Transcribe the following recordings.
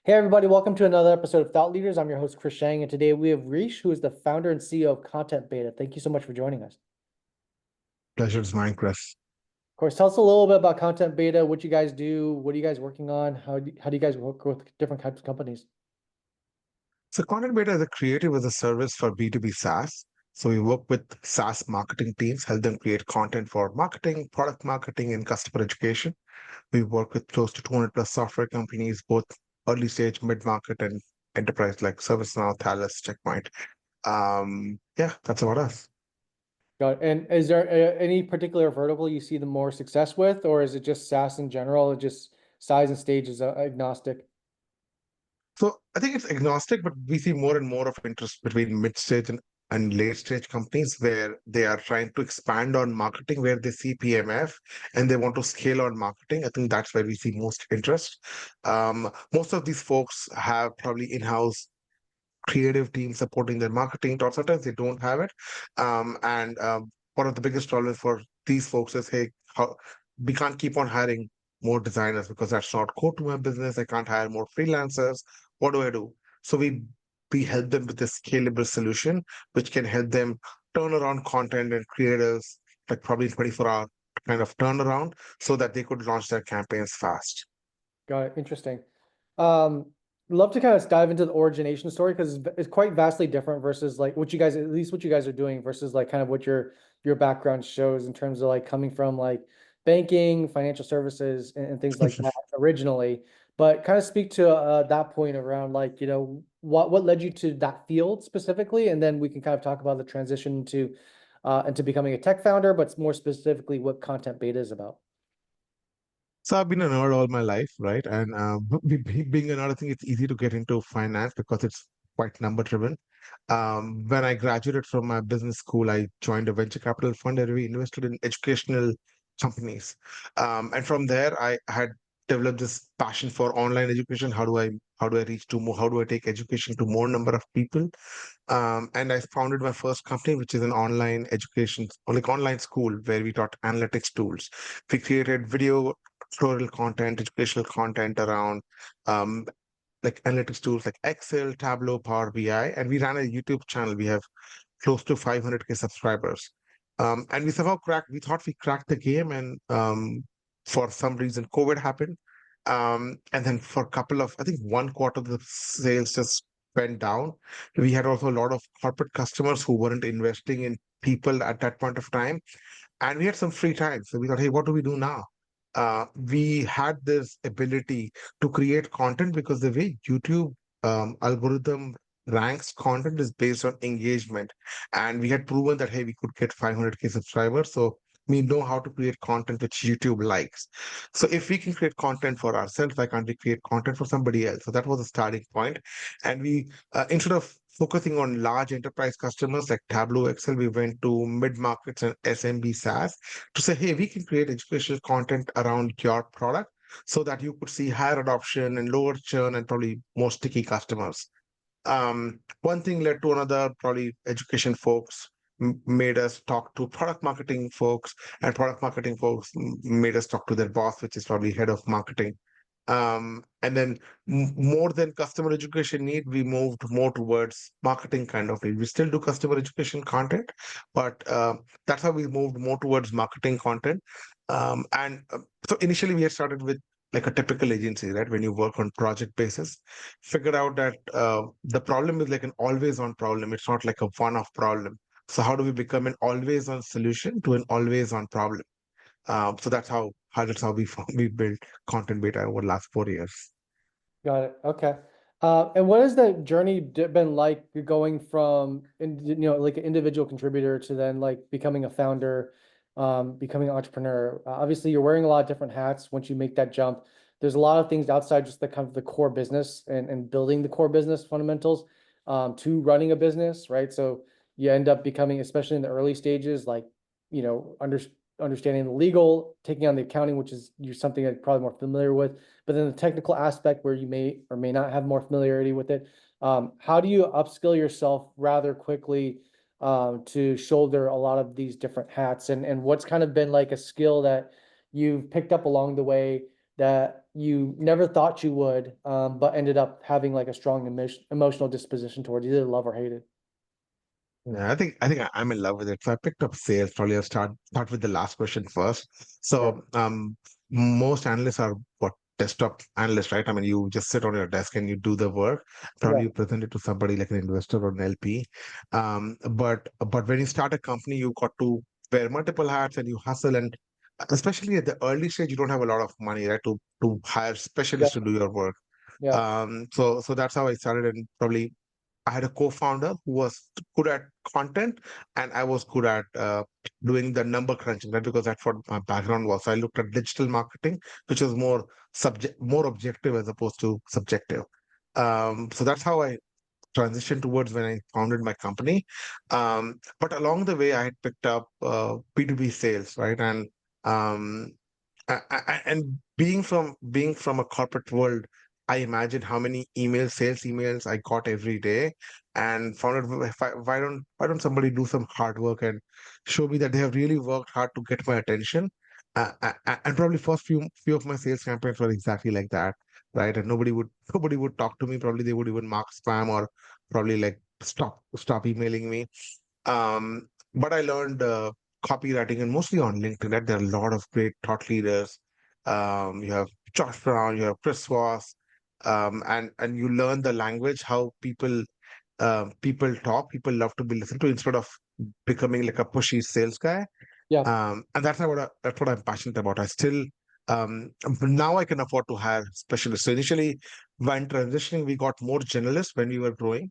Hey everybody, welcome to another episode of Thought Leaders. I'm your host Chris Shang, and today we have Rish, who is the founder and CEO of Content Beta. Thank you so much for joining us. Pleasure is mine, Chris. Of course, tell us a little bit about Content Beta, what you guys do, what are you guys working on, how do you guys work with different types of companies? So, Content Beta is a creative as a service for B2B SaaS. So, we work with SaaS marketing teams, help them create content for marketing, product marketing, and customer education. We work with close to 200 plus software companies, both early stage, mid market, and enterprise like ServiceNow, Thales, Checkpoint. Yeah, that's about us. Got it. And is there any particular vertical you see the more success with, or is it just SaaS in general, or just size and stage is agnostic? So I think it's agnostic, but we see more and more of interest between mid-stage and late-stage companies where they are trying to expand on marketing, where they see PMF and they want to scale on marketing. I think that's where we see most interest. Most of these folks have probably in-house creative teams supporting their marketing, or sometimes they don't have it. And one of the biggest problems for these folks is, hey, we can't keep on hiring more designers because that's not core to my business. I can't hire more freelancers. What do I do? So we help them with a scalable solution, which can help them turn around content and creators like probably 24-hour kind of turnaround so that they could launch their campaigns fast. Got it. Interesting. Um, Love to kind of dive into the origination story because it's quite vastly different versus like what you guys, at least what you guys are doing versus like kind of what your background shows in terms of like coming from like banking, financial services, and things like that originally. But kind of speak to that point around like, what led you to that field specifically, and then we can kind of talk about the transition to into becoming a tech founder, but more specifically what Content Beta is about. So I've been a nerd all my life, right? And being a nerd, I think it's easy to get into finance because it's quite number driven. When I graduated from my business school, I joined a venture capital fund and we invested in educational companies. And from there, I had developed this passion for online education. How do I reach to more? How do I take education to more number of people? And I founded my first company, which is an online education, like online school where we taught analytics tools. We created video tutorial content, educational content around um, like analytics tools like Excel, Tableau, Power BI, and we ran a YouTube channel. We have close to 500K subscribers. And we somehow cracked, we thought we cracked the game, and for some reason, COVID happened. And then for a couple of, I think 1 quarter, the sales just went down. We had also a lot of corporate customers who weren't investing in people at that point of time. And we had some free time. So we thought, hey, what do we do now? We had this ability to create content because the way YouTube algorithm ranks content is based on engagement. And we had proven that, hey, we could get 500K subscribers. So we know how to create content which YouTube likes. So if we can create content for ourselves, why can't we create content for somebody else? So that was the starting point. And we, instead of focusing on large enterprise customers like Tableau, Excel, we went to mid markets and SMB SaaS to say, hey, we can create educational content around your product so that you could see higher adoption and lower churn and probably more sticky customers. One thing led to another, probably education folks made us talk to product marketing folks, and product marketing folks made us talk to their boss, which is probably head of marketing. And then more than customer education need, we moved more towards marketing kind of need. We still do customer education content, but that's how we moved more towards marketing content. And so initially we had started with like a typical agency, right? When you work on project basis, figured out that the problem is like an always on problem. It's not like a one-off problem. So how do we become an always on solution to an always on problem? So that's how we built Content Beta over the last 4 years. Got it. Okay. And what has the journey been like going from, like an individual contributor to then like becoming a founder, becoming an entrepreneur? Obviously, you're wearing a lot of different hats once you make that jump. There's a lot of things outside just the kind of the core business and building the core business fundamentals, to running a business, right? So you end up becoming, especially in the early stages, like, you know, understanding the legal, taking on the accounting, which is you're something I'm probably more familiar with, but then the technical aspect where you may or may not have more familiarity with it. How do you upskill yourself rather quickly to shoulder a lot of these different hats? And what's kind of been like a skill that you've picked up along the way that you never thought you would, but ended up having like a strong emotional disposition towards, either love or hated? Yeah, I'm in love with it. So I picked up sales. Probably I'll start with the last question first. Sure. So most analysts are what desktop analysts, right? I mean, you just sit on your desk and you do the work. Yeah. Probably you present it to somebody like an investor or an LP. But when you start a company, you've got to wear multiple hats and you hustle. And especially at the early stage, you don't have a lot of money, right? To hire Yeah. specialists to do your work. Yeah. So that's how I started, and probably I had a co-founder who was good at content, and I was good at doing the number crunching, right? Because that's what my background was. So I looked at digital marketing, which was more objective as opposed to subjective. So that's how I transitioned towards when I founded my company. But along the way, I had picked up B2B sales, right? Um, and being from a corporate world, I imagine how many sales emails I got every day, and found out why don't somebody do some hard work and show me that they have really worked hard to get my attention. And probably first few of my sales campaigns were exactly like that, right? And nobody would talk to me. Probably they would even mark spam, or probably like stop emailing me. But I learned copywriting, and mostly on LinkedIn. That there are a lot of great thought leaders. You have Josh Brown, you have Chris Voss, and you learn the language, how people talk. People love to be listened to instead of becoming like a pushy sales guy. Yeah. And that's what I'm passionate about. I still now I can afford to hire specialists. So initially, when transitioning, we got more generalists when we were growing,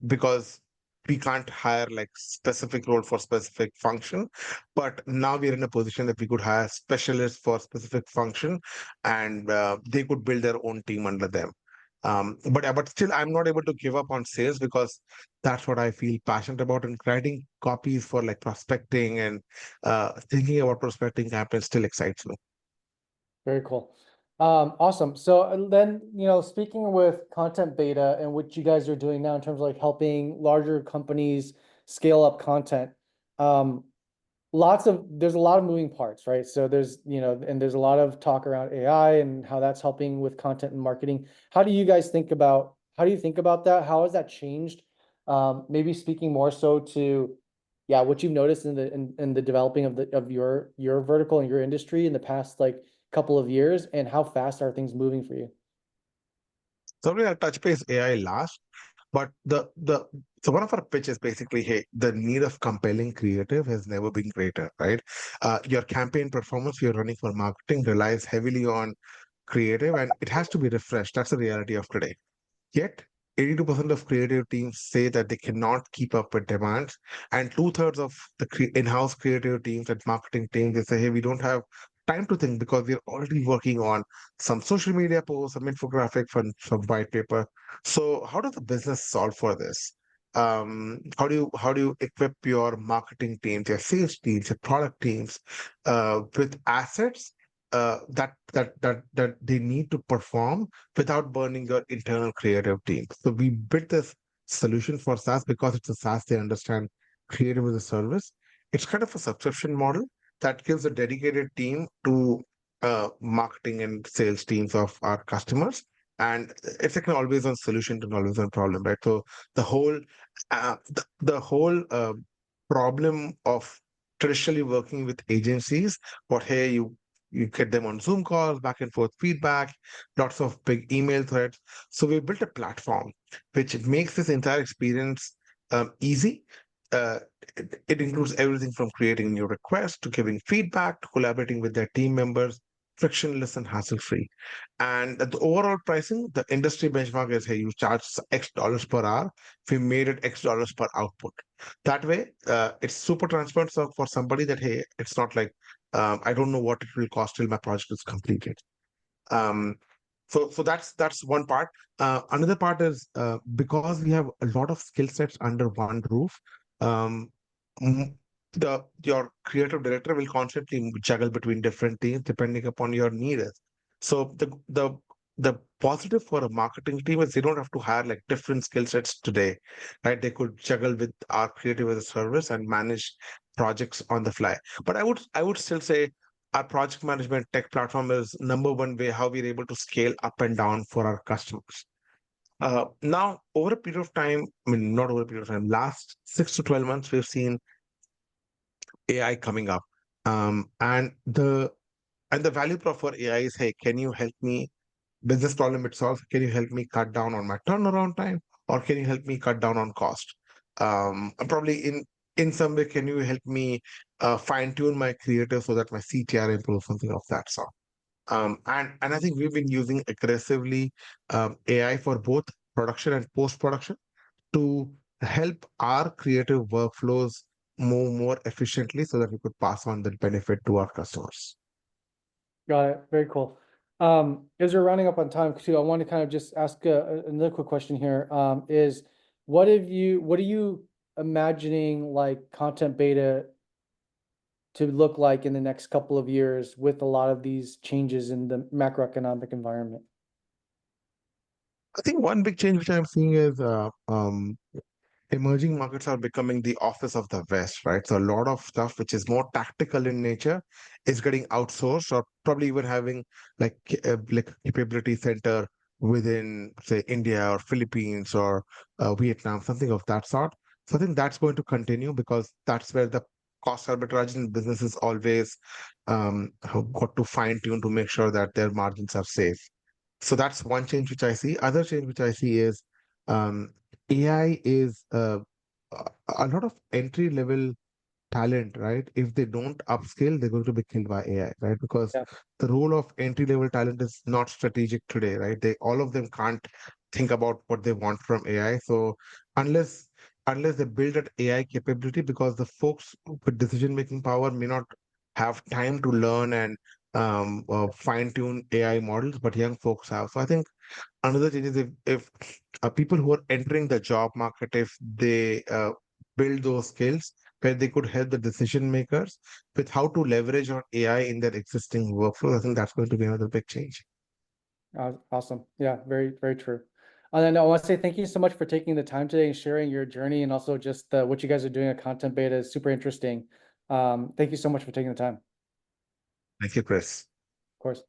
because we can't hire like specific role for specific function. But now we're in a position that we could hire specialists for specific function, and they could build their own team under them. But still, I'm not able to give up on sales because that's what I feel passionate about. And writing copies for like prospecting and thinking about prospecting campaigns still excites me. Very cool. Awesome. So then, speaking with content beta and what you guys are doing now in terms of like helping larger companies scale up content, um, there's a lot of moving parts, right? So and there's a lot of talk around AI and how that's helping with content and marketing. How do you think about that? How has that changed? Maybe speaking more so to, yeah, what you've noticed in the developing of your vertical and your industry in the past like couple of years, and how fast are things moving for you? So we're gonna touch base AI last, but the so one of our pitches basically, hey, the need of compelling creative has never been greater, right? Your campaign performance you're running for marketing relies heavily on creative, and it has to be refreshed. That's the reality of today. Yet, 82% of creative teams say that they cannot keep up with demands, and two-thirds of the in-house creative teams and marketing teams, they say, hey, we don't have time to think because we're already working on some social media posts, some infographic, some white paper. So, how does the business solve for this? How do you equip your marketing teams, your sales teams, your product teams with assets that they need to perform without burning your internal creative team? So we built this solution for SaaS because it's a SaaS. They understand creative as a service. It's kind of a subscription model that gives a dedicated team to marketing and sales teams of our customers. And it's like an always on solution to an always on problem, right? So the whole problem of traditionally working with agencies, but hey, you get them on Zoom calls, back and forth feedback, lots of big email threads. So we built a platform which makes this entire experience easy. Uh, it includes everything from creating new requests to giving feedback to collaborating with their team members, frictionless and hassle-free. And the overall pricing, the industry benchmark is, hey, you charge X dollars per hour. We made it X dollars per output. That way, it's super transparent. So for somebody that, hey, it's not like I don't know what it will cost till my project is completed. Um, so that's one part. Another part is because we have a lot of skill sets under one roof. Um, m- your creative director will constantly juggle between different teams depending upon your need is. So the positive for a marketing team is they don't have to hire like different skill sets today, right? They could juggle with our creative as a service and manage projects on the fly. But I would still say our project management tech platform is number one way how we're able to scale up and down for our customers. Now, over a period of time, I mean, not over a period of time, last 6 to 12 months, we've seen AI coming up. And the value prop for AI is, hey, can you help me business problem it solves? Can you help me cut down on my turnaround time, or can you help me cut down on cost? And probably in some way, can you help me fine tune my creative so that my CTR improves, something of that sort. And I think we've been using aggressively AI for both production and post production to help our creative workflows move more efficiently so that we could pass on that benefit to our customers. Got it. Very cool. As we're rounding up on time too, I want to kind of just ask another quick question here. Is what are you imagining like content beta to look like in the next couple of years with a lot of these changes in the macroeconomic environment? I think one big change which I'm seeing is emerging markets are becoming the office of the West, right? So a lot of stuff which is more tactical in nature is getting outsourced, or probably even having like capability center within, say, India or Philippines or Vietnam, something of that sort. So I think that's going to continue because that's where the cost arbitrage in business is always have got to fine tune to make sure that their margins are safe. So that's one change which I see. Other change which I see is um, AI is a lot of entry level talent, right? If they don't upskill, they're going to be killed by AI, right? Because Yeah. the role of entry level talent is not strategic today, right? They all of them can't think about what they want from AI. So unless unless they build that AI capability, because the folks with decision making power may not have time to learn and fine tune AI models, but young folks have. So I think another thing is if people who are entering the job market, if they build those skills where they could help the decision makers with how to leverage on AI in their existing workflows, I think that's going to be another big change. Awesome. Yeah, very, very true. And then I want to say thank you so much for taking the time today and sharing your journey and also just what you guys are doing at Content Beta is super interesting. Thank you so much for taking the time. Thank you, Chris. Of course.